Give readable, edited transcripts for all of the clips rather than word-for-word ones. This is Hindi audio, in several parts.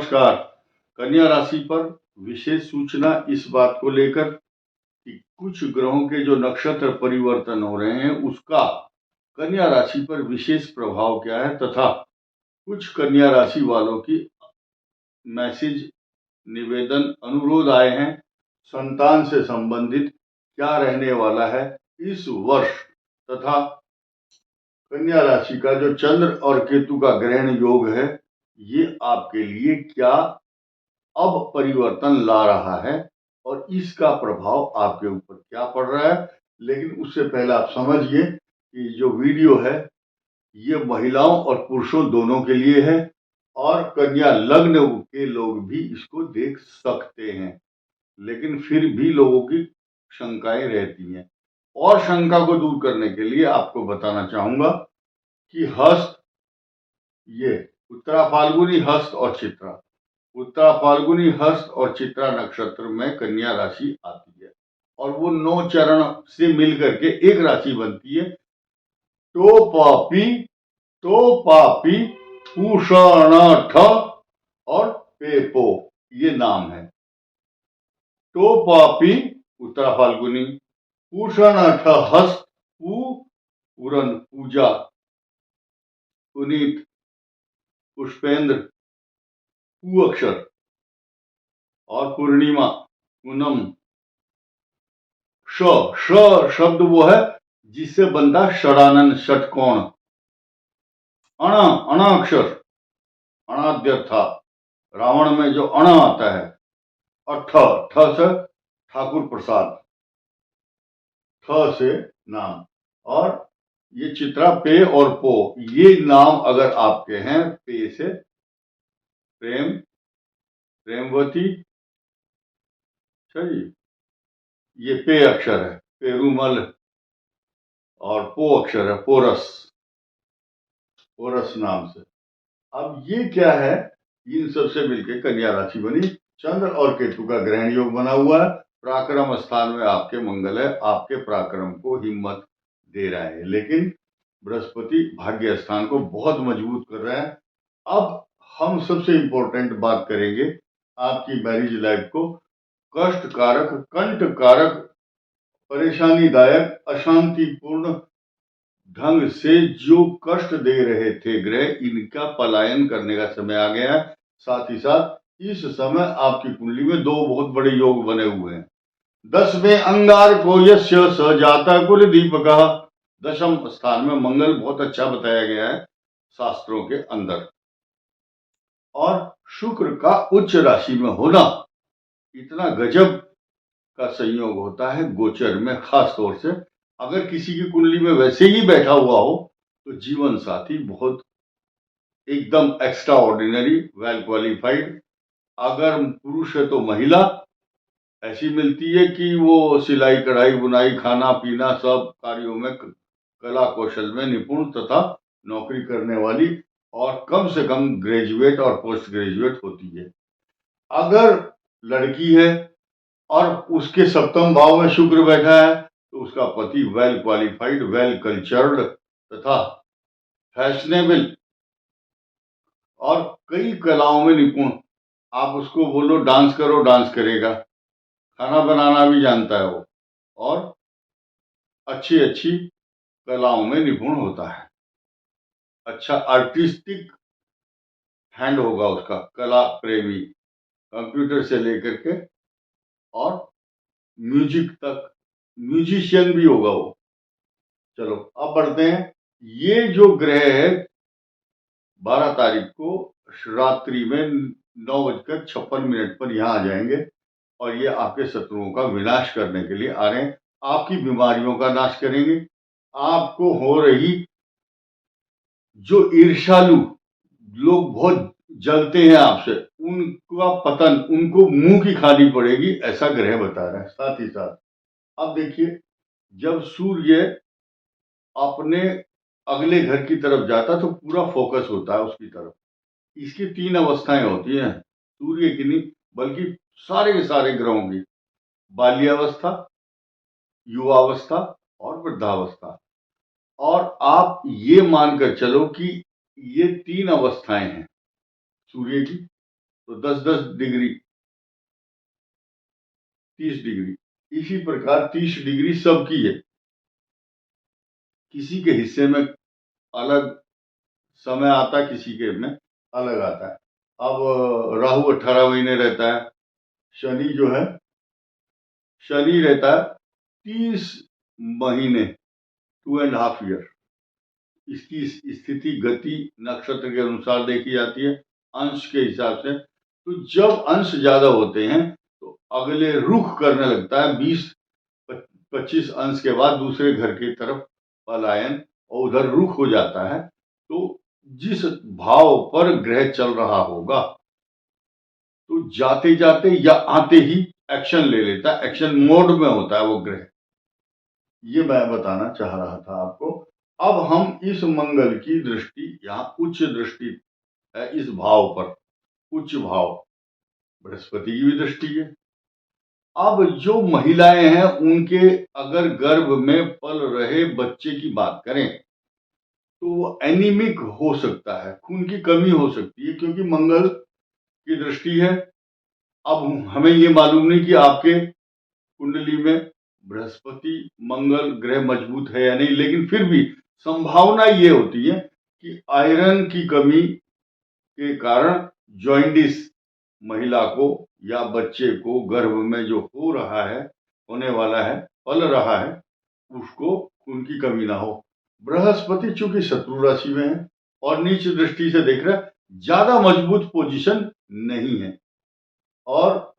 नमस्कार। कन्या राशि पर विशेष सूचना इस बात को लेकर कि कुछ ग्रहों के जो नक्षत्र परिवर्तन हो रहे हैं उसका कन्या राशि पर विशेष प्रभाव क्या है तथा कुछ कन्या राशि वालों की मैसेज, निवेदन, अनुरोध आए हैं संतान से संबंधित क्या रहने वाला है इस वर्ष तथा कन्या राशि का जो चंद्र और केतु का ग्रहण योग है ये आपके लिए क्या अब परिवर्तन ला रहा है और इसका प्रभाव आपके ऊपर क्या पड़ रहा है। लेकिन उससे पहले आप समझिए कि जो वीडियो है ये महिलाओं और पुरुषों दोनों के लिए है और कन्या लग्न के लोग भी इसको देख सकते हैं, लेकिन फिर भी लोगों की शंकाएं रहती हैं। और शंका को दूर करने के लिए आपको बताना चाहूंगा कि हस्त, ये उत्तरा फाल्गुनी, हस्त और चित्रा, उत्तरा फाल्गुनी, हस्त और चित्रा नक्षत्र में कन्या राशि आती है और वो 9 चरण से मिलकर के एक राशि बनती है। तो पापी पूषण और पेपो ये नाम है। तो पापी उत्तरा फाल्गुनी, पूषण हस्त, पूरन पूजा, पुनीत पुष्पेंद्र अक्षर और पूर्णिमा पूनम। श शब्द वो है जिससे बनता षडानन षटकोण। अण अक्षर, अणाद्यर्था, रावण में जो अण आता है। और ठ से ठाकुर प्रसाद, ठ से नाम। और ये चित्रा पे और पो, ये नाम अगर आपके हैं, पे से प्रेम, प्रेमवती, जी ये पे अक्षर है, पेरुमल। और पो अक्षर है, पोरस, पोरस नाम से। अब ये क्या है, इन सबसे मिलकर कन्या राशि बनी। चंद्र और केतु का ग्रहण योग बना हुआ है। पराक्रम स्थान में आपके मंगल है, आपके पराक्रम को हिम्मत दे रहा है, लेकिन बृहस्पति भाग्य स्थान को बहुत मजबूत कर रहा है। अब हम सबसे इंपॉर्टेंट बात करेंगे आपकी मैरिज लाइफ को कष्ट कारक, कंट कारक, परेशानीदायक, अशांतिपूर्ण ढंग से जो कष्ट दे रहे थे ग्रह, इनका पलायन करने का समय आ गया है। साथ ही साथ इस समय आपकी कुंडली में 2 बहुत बड़े योग बने हुए हैं। 10वें अंगारको यस्य स जाता कुल दीपकः, दशम स्थान में मंगल बहुत अच्छा बताया गया है शास्त्रों के अंदर। और शुक्र का उच्च राशि में होना इतना गजब का संयोग होता है गोचर में। खास तौर से अगर किसी की कुंडली में वैसे ही बैठा हुआ हो तो जीवन साथी बहुत एकदम एक्स्ट्रा ऑर्डिनरी, वेल क्वालिफाइड। अगर पुरुष है तो महिला ऐसी मिलती है कि वो सिलाई, कढ़ाई, बुनाई, खाना पीना सब कार्यों में कला कौशल में निपुण तथा नौकरी करने वाली और कम से कम ग्रेजुएट और पोस्ट ग्रेजुएट होती है। अगर लड़की है और उसके सप्तम भाव में शुक्र बैठा है तो उसका पति वेल क्वालिफाइड, वेल कल्चर्ड तथा फैशनेबल और कई कलाओं में निपुण। आप उसको बोलो डांस करो, डांस करेगा। खाना बनाना भी जानता है वो और अच्छी अच्छी कलाओं में निपुण होता है। अच्छा आर्टिस्टिक हैंड होगा उसका, कला प्रेमी, कंप्यूटर से लेकर के और म्यूजिक तक, म्यूजिशियन भी होगा वो। चलो अब बढ़ते हैं। ये जो ग्रह है 12 तारीख को रात्रि में 9:56 पर यहाँ आ जाएंगे और ये आपके शत्रुओं का विनाश करने के लिए आ रहे हैं। आपकी बीमारियों का नाश करेंगे। आपको हो रही जो ईर्ष्यालु लोग बहुत जलते हैं आपसे, उनका पतन, उनको मुंह की खानी पड़ेगी, ऐसा ग्रह बता रहा है। साथ ही साथ अब देखिए, जब सूर्य अपने अगले घर की तरफ जाता तो पूरा फोकस होता है उसकी तरफ। इसकी 3 अवस्थाएं होती हैं, सूर्य की नहीं बल्कि सारे के सारे ग्रहों की। बाल्यावस्था, युवावस्था और वृद्धावस्था। और आप ये मानकर चलो कि ये 3 अवस्थाएं हैं सूर्य की। तो 10-10 डिग्री, 30 डिग्री। इसी प्रकार 30 डिग्री सबकी है, किसी के हिस्से में अलग समय आता है, किसी के में अलग आता है। अब राहु 18 महीने रहता है, शनि जो है, शनि रहता है 30 महीने, 2.5 ईयर। इसकी स्थिति गति नक्षत्र के अनुसार देखी जाती है, अंश के हिसाब से। तो जब अंश ज्यादा होते हैं तो अगले रुख करने लगता है, 20-25 अंश के बाद दूसरे घर की तरफ पलायन, और उधर रुख हो जाता है। तो जिस भाव पर ग्रह चल रहा होगा, तो जाते जाते या आते ही एक्शन ले लेता है, एक्शन मोड में होता है वो ग्रह। ये मैं बताना चाह रहा था आपको। अब हम इस मंगल की दृष्टि, यहाँ उच्च दृष्टि है इस भाव पर, उच्च भाव, बृहस्पति की भी दृष्टि है। अब जो महिलाएं हैं उनके अगर गर्भ में पल रहे बच्चे की बात करें तो वो एनीमिक हो सकता है, खून की कमी हो सकती है, क्योंकि मंगल की दृष्टि है। अब हमें ये मालूम नहीं कि आपके कुंडली में बृहस्पति मंगल ग्रह मजबूत है या नहीं, लेकिन फिर भी संभावना ये होती है कि आयरन की कमी के कारण जॉइंडिस महिला को या बच्चे को गर्भ में जो हो रहा है, होने वाला है, पल रहा है, उसको खून की कमी ना हो। बृहस्पति चूंकि शत्रु राशि में है और नीच दृष्टि से देख रहा है, ज्यादा मजबूत पोजीशन नहीं है। और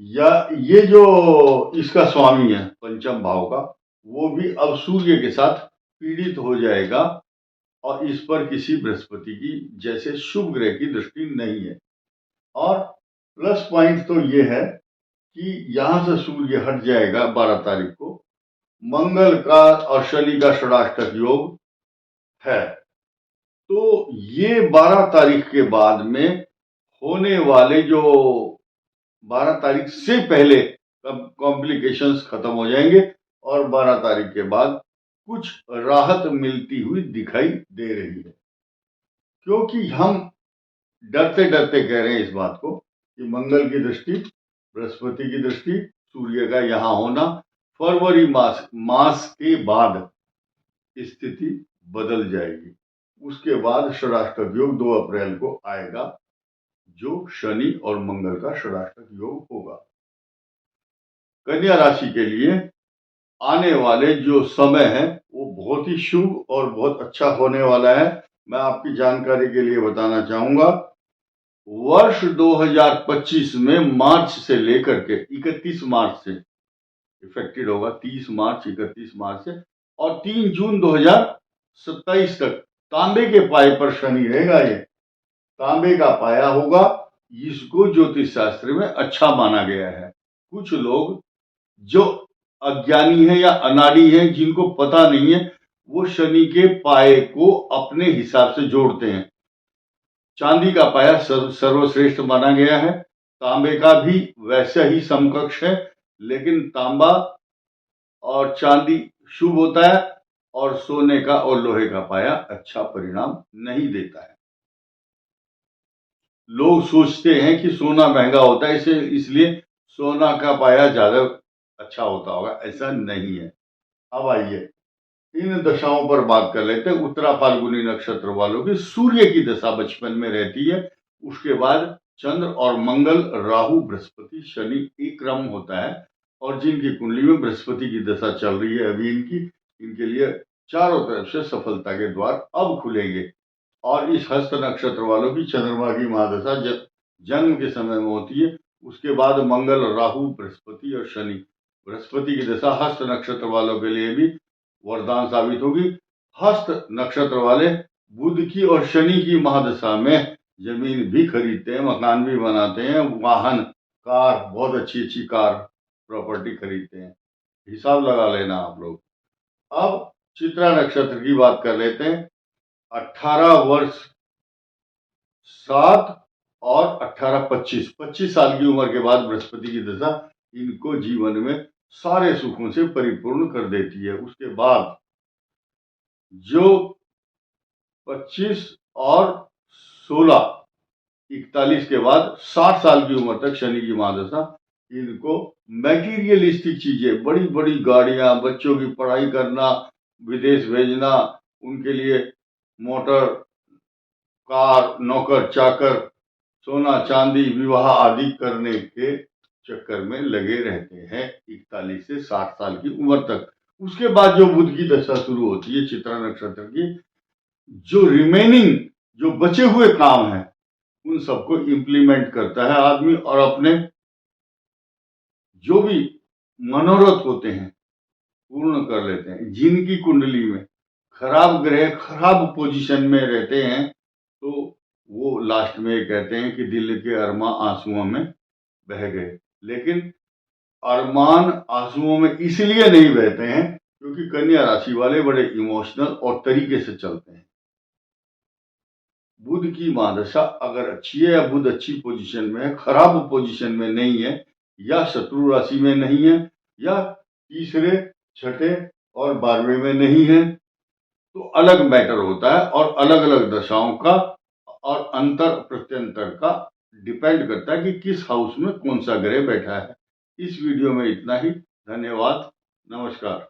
या ये जो इसका स्वामी है पंचम भाव का, वो भी अब सूर्य के साथ पीड़ित हो जाएगा, और इस पर किसी बृहस्पति की जैसे शुभ ग्रह की दृष्टि नहीं है। और प्लस पॉइंट तो ये है कि यहां से सूर्य हट जाएगा 12 तारीख को, मंगल का और शनि का षडाष्टक योग है। तो ये 12 तारीख के बाद में होने वाले, जो 12 तारीख से पहले कॉम्प्लिकेशंस खत्म हो जाएंगे, और 12 तारीख के बाद कुछ राहत मिलती हुई दिखाई दे रही है। क्योंकि हम डरते डरते कह रहे हैं इस बात को कि मंगल की दृष्टि, बृहस्पति की दृष्टि, सूर्य का यहां होना, फरवरी मास के बाद स्थिति बदल जाएगी। उसके बाद षडाष्टक योग 2 अप्रैल को आएगा, जो शनि और मंगल का षडाष्टक योग होगा। कन्या राशि के लिए आने वाले जो समय है वो बहुत ही शुभ और बहुत अच्छा होने वाला है। मैं आपकी जानकारी के लिए बताना चाहूंगा, वर्ष 2025 में मार्च से लेकर के 31 मार्च से इफेक्टेड होगा, 30 मार्च 31 मार्च से, और 3 जून 2027 तक तांबे के पाए पर शनि रहेगा। ये तांबे का पाया होगा, इसको ज्योतिष शास्त्र में अच्छा माना गया है। कुछ लोग जो अज्ञानी है या अनाड़ी है, जिनको पता नहीं है, वो शनि के पाए को अपने हिसाब से जोड़ते हैं। चांदी का पाया सर्वश्रेष्ठ माना गया है, तांबे का भी वैसा ही समकक्ष है, लेकिन तांबा और चांदी शुभ होता है, और सोने का और लोहे का पाया अच्छा परिणाम नहीं देता है। लोग सोचते हैं कि सोना महंगा होता है, इसलिए सोना का पाया ज्यादा अच्छा होता होगा, ऐसा नहीं है। अब आइए इन दशाओं पर बात कर लेते हैं। उत्तरा फाल्गुनी नक्षत्र वालों की सूर्य की दशा बचपन में रहती है, उसके बाद चंद्र और मंगल, राहु, बृहस्पति, शनि एक क्रम होता है। और जिनकी कुंडली में बृहस्पति की दशा चल रही है अभी, इनके लिए चारों तरफ से सफलता के द्वार अब खुलेंगे। और इस हस्त नक्षत्र वालों की चंद्रमा की महादशा जन्म के समय में होती है। उसके बाद मंगल, राहु, बृहस्पति और शनि। बृहस्पति की दशा हस्त नक्षत्र वालों के लिए भी वरदान साबित होगी। हस्त नक्षत्र वाले बुध की और शनि की महादशा में जमीन भी खरीदते हैं, मकान भी बनाते हैं, वाहन, कार, बहुत अच्छी अच्छी कार, प्रॉपर्टी खरीदते हैं। हिसाब लगा लेना आप लोग। अब चित्रा नक्षत्र की बात कर लेते हैं। 18 वर्ष 7 और 18 25 साल की उम्र के बाद बृहस्पति की दशा इनको जीवन में सारे सुखों से परिपूर्ण कर देती है। उसके बाद जो 25 और 16 41 के बाद 60 साल की उम्र तक शनि की महादशा इनको मैटीरियलिस्टिक चीजें, बड़ी बड़ी गाड़ियां, बच्चों की पढ़ाई करना, विदेश भेजना, उनके लिए मोटर, कार, नौकर चाकर, सोना चांदी, विवाह आदि करने के चक्कर में लगे रहते हैं 41 से 60 साल की उम्र तक। उसके बाद जो बुध की दशा शुरू होती है चित्रा नक्षत्र की, जो रिमेनिंग जो बचे हुए काम हैं उन सबको इम्प्लीमेंट करता है आदमी, और अपने जो भी मनोरथ होते हैं पूर्ण कर लेते हैं। जिनकी कुंडली में खराब ग्रह खराब पोजीशन में रहते हैं तो वो लास्ट में कहते हैं कि दिल के अरमान आंसुओं में बह गए। लेकिन अरमान आंसुओं में इसलिए नहीं बहते हैं क्योंकि कन्या राशि वाले बड़े इमोशनल और तरीके से चलते हैं। बुध की महादशा अगर अच्छी है या बुध अच्छी पोजीशन में है, खराब पोजीशन में नहीं है, या शत्रु राशि में नहीं है, या तीसरे, छठे और 12वें में नहीं है, तो अलग मैटर होता है। और अलग अलग दशाओं का और अंतर प्रत्यंतर का डिपेंड करता है कि किस हाउस में कौन सा ग्रह बैठा है। इस वीडियो में इतना ही। धन्यवाद। नमस्कार।